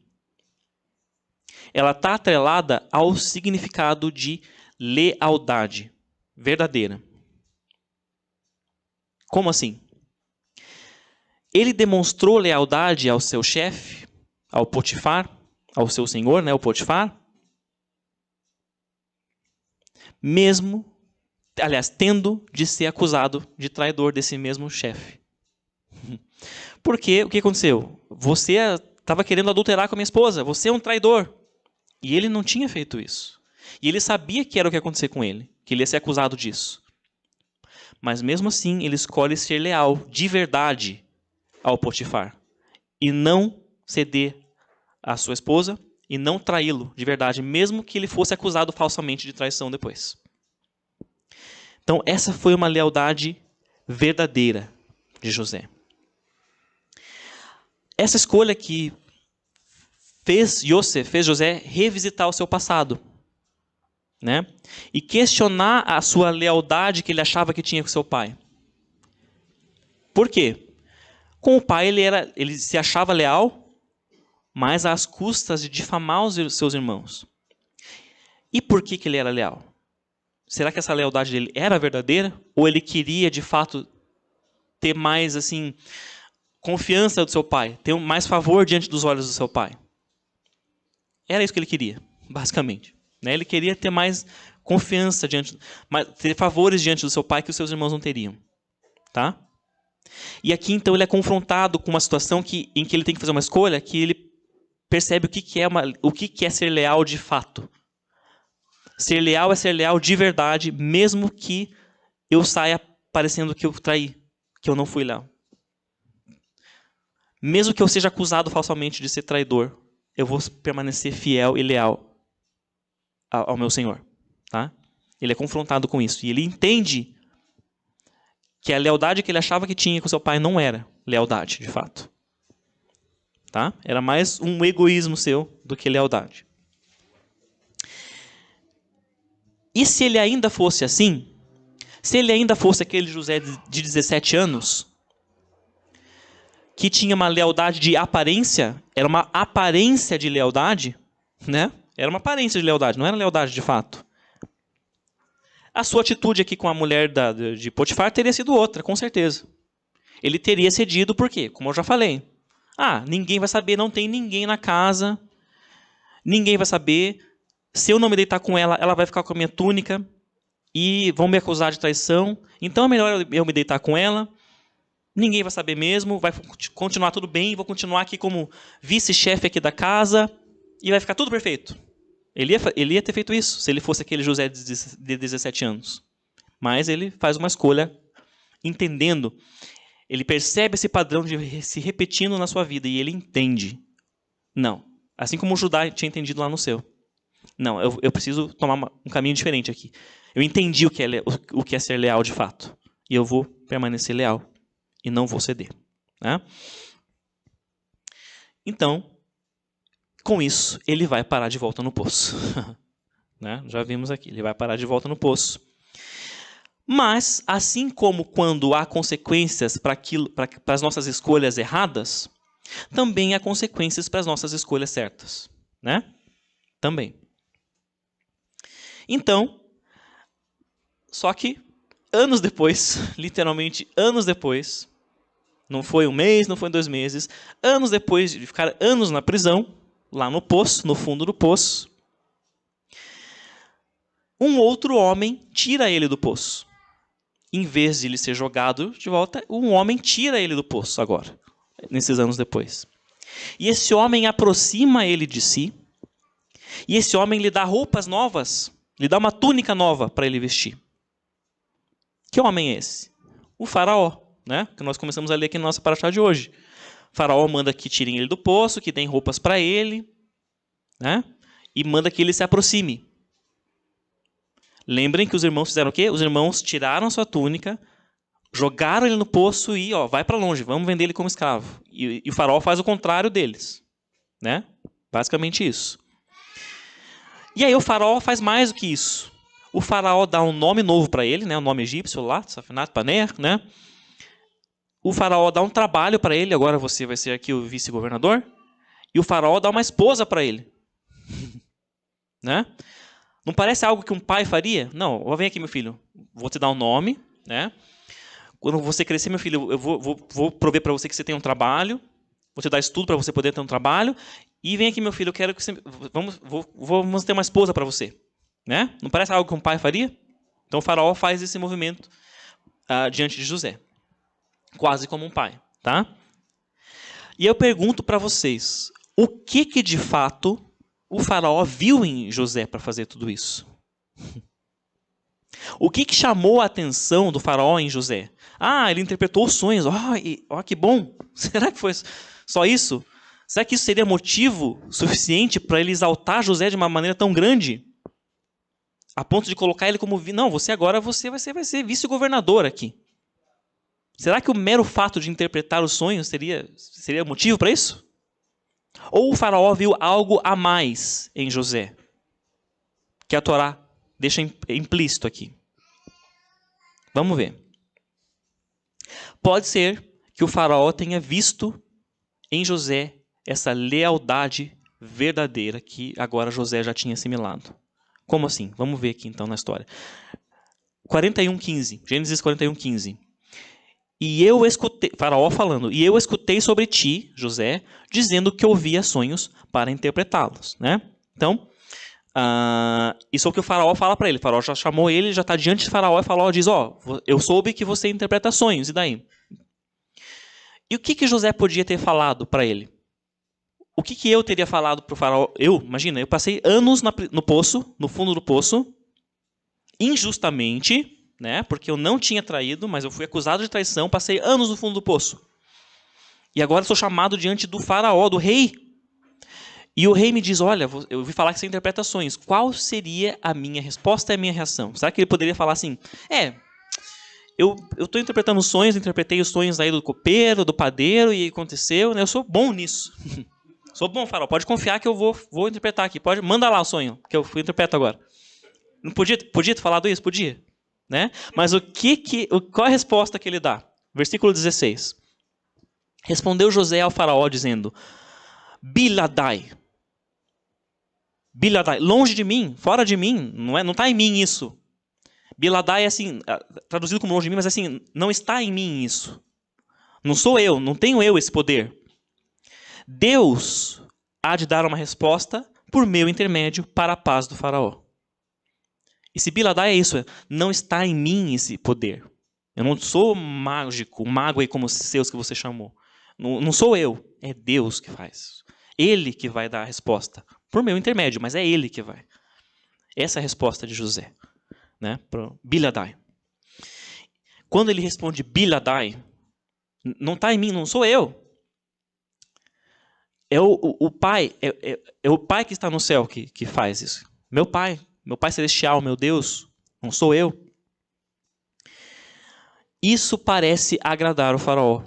ela está atrelada ao significado de lealdade verdadeira. Como assim? Ele demonstrou lealdade ao seu chefe, ao Potifar, ao seu senhor, né, o Potifar, mesmo, aliás, tendo de ser acusado de traidor desse mesmo chefe. Porque o que aconteceu? Você estava querendo adulterar com a minha esposa, você é um traidor. E ele não tinha feito isso. E ele sabia que era o que ia acontecer com ele, que ele ia ser acusado disso. Mas mesmo assim, ele escolhe ser leal, de verdade, ao Potifar. E não ceder à sua esposa e não traí-lo de verdade, mesmo que ele fosse acusado falsamente de traição depois. Então, essa foi uma lealdade verdadeira de José. Essa escolha que fez José revisitar o seu passado, né? E questionar a sua lealdade que ele achava que tinha com seu pai. Por quê? Com o pai ele se achava leal, mas às custas de difamar os seus irmãos. E por que ele era leal? Será que essa lealdade dele era verdadeira? Ou ele queria, de fato, ter mais, assim, confiança do seu pai, ter mais favor diante dos olhos do seu pai. Era isso que ele queria, basicamente. Né? Ele queria ter mais confiança ter favores diante do seu pai que os seus irmãos não teriam. Tá? E aqui, então, ele é confrontado com uma situação em que ele tem que fazer uma escolha, que ele percebe o que é ser leal de fato. Ser leal é ser leal de verdade, mesmo que eu saia parecendo que eu traí, que eu não fui leal. Mesmo que eu seja acusado falsamente de ser traidor, eu vou permanecer fiel e leal ao meu Senhor. Tá? Ele é confrontado com isso. E ele entende que a lealdade que ele achava que tinha com seu pai não era lealdade, de fato. Tá? Era mais um egoísmo seu do que lealdade. E se ele ainda fosse assim, se ele ainda fosse aquele José de 17 anos, que tinha uma lealdade de aparência, era uma aparência de lealdade, né? Era uma aparência de lealdade, não era lealdade de fato. A sua atitude aqui com a mulher de Potifar teria sido outra, com certeza. Ele teria cedido por quê? Como eu já falei. Ninguém vai saber, não tem ninguém na casa, ninguém vai saber. Se eu não me deitar com ela, ela vai ficar com a minha túnica e vão me acusar de traição. Então é melhor eu me deitar com ela. Ninguém vai saber mesmo, vai continuar tudo bem, vou continuar aqui como vice-chefe aqui da casa e vai ficar tudo perfeito. Ele ia ter feito isso se ele fosse aquele José de 17 anos. Mas ele faz uma escolha entendendo. Ele percebe esse padrão de se repetindo na sua vida e ele entende. Não. Assim como o Judá tinha entendido lá no seu. Não, eu preciso tomar um caminho diferente aqui. Eu entendi o que é ser leal de fato. E eu vou permanecer leal. E não vou ceder. Né? Então, com isso, ele vai parar de volta no poço. Né? Já vimos aqui, ele vai parar de volta no poço. Mas, assim como quando há consequências para as nossas escolhas erradas, também há consequências para as nossas escolhas certas. Né? Também. Então, só que anos depois, literalmente anos depois, não foi um mês, não foi 2 meses, anos depois de ficar anos na prisão, lá no poço, no fundo do poço, um outro homem tira ele do poço. Em vez de ele ser jogado de volta, um homem tira ele do poço agora, nesses anos depois. E esse homem aproxima ele de si, e esse homem lhe dá roupas novas, lhe dá uma túnica nova para ele vestir. Que homem é esse? O faraó, né? Que nós começamos a ler aqui na nossa paraxá de hoje. O faraó manda que tirem ele do poço, que deem roupas para ele, né? E manda que ele se aproxime. Lembrem que os irmãos fizeram o quê? Os irmãos tiraram sua túnica, jogaram ele no poço e vai para longe, vamos vender ele como escravo. E o faraó faz o contrário deles. Né? Basicamente isso. E aí o faraó faz mais do que isso. O faraó dá um nome novo para ele, né? Um nome egípcio lá, Safinat Paner, né? O faraó dá um trabalho para ele, agora você vai ser aqui o vice-governador. E o faraó dá uma esposa para ele. Né? Não parece algo que um pai faria? Não, vem aqui, meu filho, vou te dar um nome, né? Quando você crescer, meu filho, eu vou prover para você que você tem um trabalho, vou te dar estudo para você poder ter um trabalho, e vem aqui, meu filho, eu quero que você... Vamos ter uma esposa para você. Né? Não parece algo que um pai faria? Então o faraó faz esse movimento diante de José. Quase como um pai. Tá? E eu pergunto para vocês, o que de fato o faraó viu em José para fazer tudo isso? O que chamou a atenção do faraó em José? Ele interpretou os sonhos. Que bom. Será que foi só isso? Será que isso seria motivo suficiente para ele exaltar José de uma maneira tão grande? A ponto de colocar ele como... Não, você vai ser vice-governador aqui. Será que o mero fato de interpretar os sonhos seria motivo para isso? Ou o faraó viu algo a mais em José? Que a Torá deixa implícito aqui. Vamos ver. Pode ser que o faraó tenha visto em José essa lealdade verdadeira que agora José já tinha assimilado. Como assim? Vamos ver aqui então na história. 41:15, Gênesis 41:15. E eu escutei, Faraó falando, e eu escutei sobre ti, José, dizendo que ouvia sonhos para interpretá-los, né? Então, isso é o que o Faraó fala para ele. O Faraó já chamou ele, já está diante de Faraó, e o Faraó diz, eu soube que você interpreta sonhos, e daí? E o que José podia ter falado para ele? O que eu teria falado para o Faraó? Imagina, eu passei anos no poço, no fundo do poço, injustamente, né? Porque eu não tinha traído, mas eu fui acusado de traição, passei anos no fundo do poço. E agora sou chamado diante do Faraó, do rei. E o rei me diz, olha, eu ouvi falar que você interpreta sonhos. Qual seria a minha resposta e a minha reação? Será que ele poderia falar assim, eu estou interpretando sonhos, interpretei os sonhos aí do copeiro, do padeiro, e aconteceu, né? Eu sou bom nisso. Sou bom, Faraó, pode confiar que eu vou interpretar aqui. Manda lá o sonho, que eu interpreto agora. Não podia ter falado isso? Podia. Né? Mas qual a resposta que ele dá? Versículo 16. Respondeu José ao Faraó, dizendo, Biladai, longe de mim, fora de mim, não está em mim isso. Biladai é assim, traduzido como longe de mim, mas assim, não está em mim isso. Não sou eu, não tenho eu esse poder. Deus há de dar uma resposta por meu intermédio para a paz do Faraó. Esse Biladai é isso, não está em mim esse poder. Eu não sou mágico, mago aí como os seus que você chamou. Não sou eu, é Deus que faz. Ele que vai dar a resposta, por meu intermédio, mas é ele que vai. Essa é a resposta de José, né, para Biladai. Quando ele responde Biladai, não está em mim, não sou eu. É o Pai, é o Pai que está no céu que faz isso. Meu Pai celestial, meu Deus, não sou eu. Isso parece agradar o Faraó.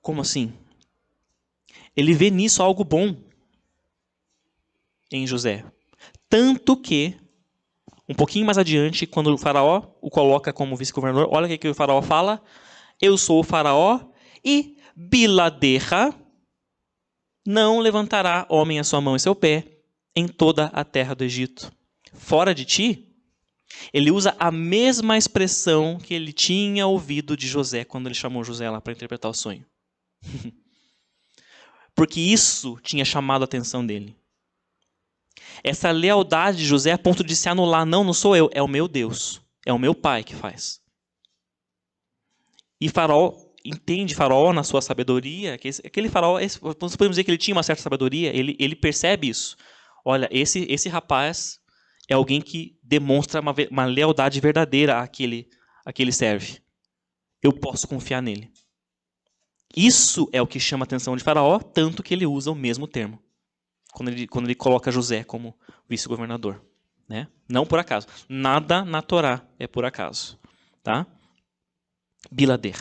Como assim? Ele vê nisso algo bom em José. Tanto que, um pouquinho mais adiante, quando o Faraó o coloca como vice-governador, olha o que o Faraó fala. Eu sou o Faraó e Biladeja não levantará homem a sua mão e seu pé em toda a terra do Egito. Fora de ti, ele usa a mesma expressão que ele tinha ouvido de José quando ele chamou José lá para interpretar o sonho. Porque isso tinha chamado a atenção dele. Essa lealdade de José a ponto de se anular. Não sou eu, é o meu Deus. É o meu Pai que faz. E Faraó entende, Faraó na sua sabedoria, que aquele Faraó, nós podemos dizer que ele tinha uma certa sabedoria, ele percebe isso. Olha, esse rapaz é alguém que demonstra uma lealdade verdadeira a que ele serve. Eu posso confiar nele. Isso é o que chama a atenção de Faraó, tanto que ele usa o mesmo termo quando ele coloca José como vice-governador, né? Não por acaso. Nada na Torá é por acaso, tá? Bilader.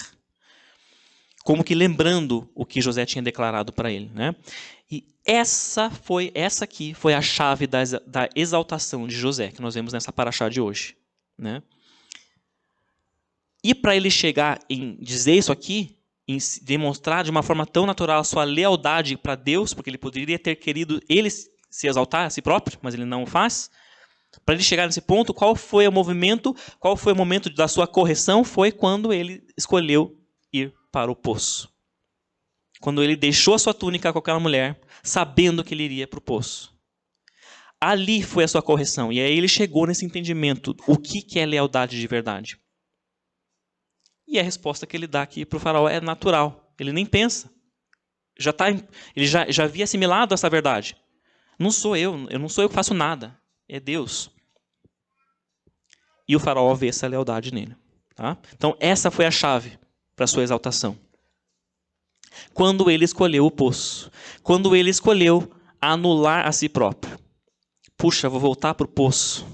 Como que lembrando o que José tinha declarado para ele, né? E essa aqui foi a chave da exaltação de José, que nós vemos nessa paraxá de hoje, né? E para ele chegar em dizer isso aqui, em demonstrar de uma forma tão natural a sua lealdade para Deus, porque ele poderia ter querido ele se exaltar a si próprio, mas ele não o faz. Para ele chegar nesse ponto, qual foi o momento da sua correção? Foi quando ele escolheu ir para o poço. Quando ele deixou a sua túnica com aquela mulher, sabendo que ele iria para o poço. Ali foi a sua correção. E aí ele chegou nesse entendimento. O que é lealdade de verdade? E a resposta que ele dá aqui para o Faraó é natural. Ele nem pensa. Ele já havia assimilado essa verdade. Não sou eu não sou eu que faço nada. É Deus. E o Faraó vê essa lealdade nele. Tá? Então essa foi a chave para a sua exaltação. Quando ele escolheu o poço. Quando ele escolheu anular a si próprio. Puxa, vou voltar para o poço.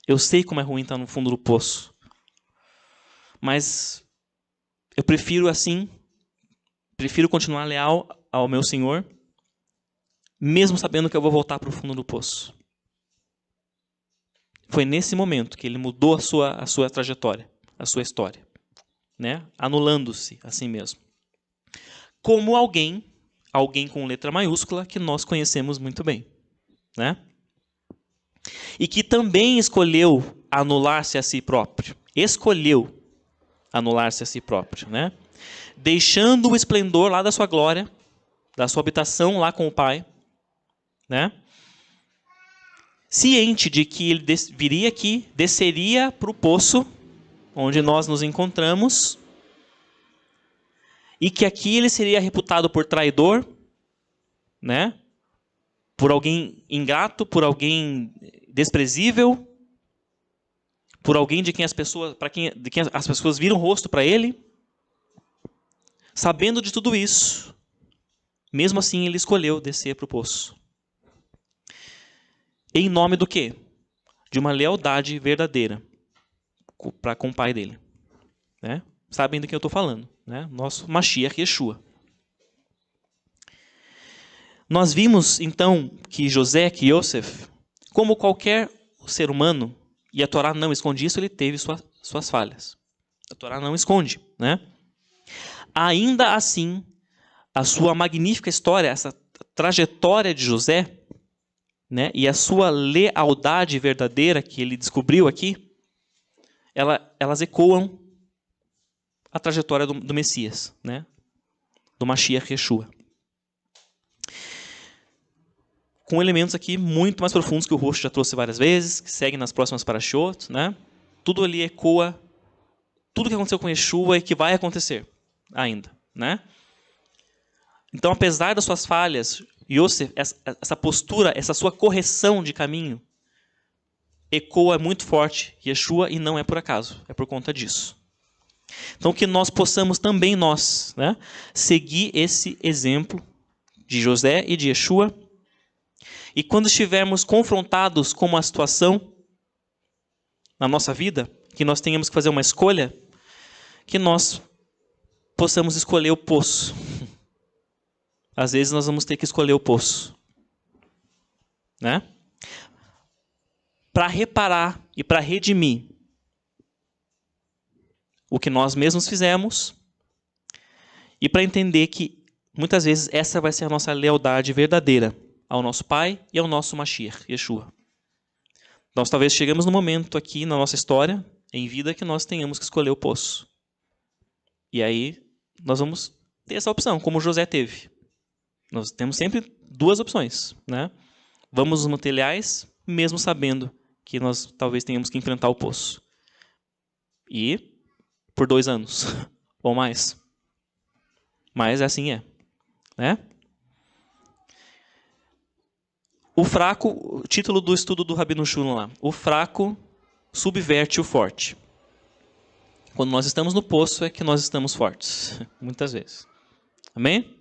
Eu sei como é ruim estar no fundo do poço. Mas eu prefiro continuar leal ao meu Senhor, mesmo sabendo que eu vou voltar para o fundo do poço. Foi nesse momento que ele mudou a sua trajetória, a sua história, né? Anulando-se a si mesmo. Como alguém com letra maiúscula que nós conhecemos muito bem, né? E que também escolheu anular-se a si próprio. Escolheu. anular-se a si próprio, né? Deixando o esplendor lá da sua glória, da sua habitação lá com o Pai, né? Ciente de que ele viria aqui, desceria para o poço onde nós nos encontramos, e que aqui ele seria reputado por traidor, né? Por alguém ingrato, por alguém desprezível, por alguém de quem as pessoas viram o rosto para ele. Sabendo de tudo isso, mesmo assim ele escolheu descer para o poço. Em nome do quê? De uma lealdade verdadeira para com o Pai dele, né? Sabem do que eu estou falando, né? Nosso Mashiach Yeshua. Nós vimos então que José, que Yosef, como qualquer ser humano, e a Torá não esconde isso, ele teve suas falhas. A Torá não esconde, né? Ainda assim, a sua magnífica história, essa trajetória de José, né, e a sua lealdade verdadeira que ele descobriu aqui, elas ecoam a trajetória do Messias, né, do Mashiach Yeshua. Com elementos aqui muito mais profundos que o Rosh já trouxe várias vezes, que seguem nas próximas parashot, né? Tudo ali ecoa tudo que aconteceu com Yeshua e que vai acontecer ainda, né? Então, apesar das suas falhas, Yosef, essa postura, essa sua correção de caminho, ecoa muito forte Yeshua, e não é por acaso, é por conta disso. Então, que nós possamos também nós, né, seguir esse exemplo de José e de Yeshua, e quando estivermos confrontados com uma situação na nossa vida, que nós tenhamos que fazer uma escolha, que nós possamos escolher o poço. Às vezes nós vamos ter que escolher o poço, né? Para reparar e para redimir o que nós mesmos fizemos, e para entender que muitas vezes essa vai ser a nossa lealdade verdadeira ao nosso Pai e ao nosso Mashiach, Yeshua. Nós talvez chegamos no momento aqui na nossa história, em vida, que nós tenhamos que escolher o poço. E aí nós vamos ter essa opção, como José teve. Nós temos sempre duas opções, né? Vamos nos manter leais, mesmo sabendo que nós talvez tenhamos que enfrentar o poço. E por 2 anos, ou mais. Mas assim é, né? O fraco, o título do estudo do Rabino Shulman lá, o fraco subverte o forte. Quando nós estamos no poço é que nós estamos fortes, muitas vezes. Amém?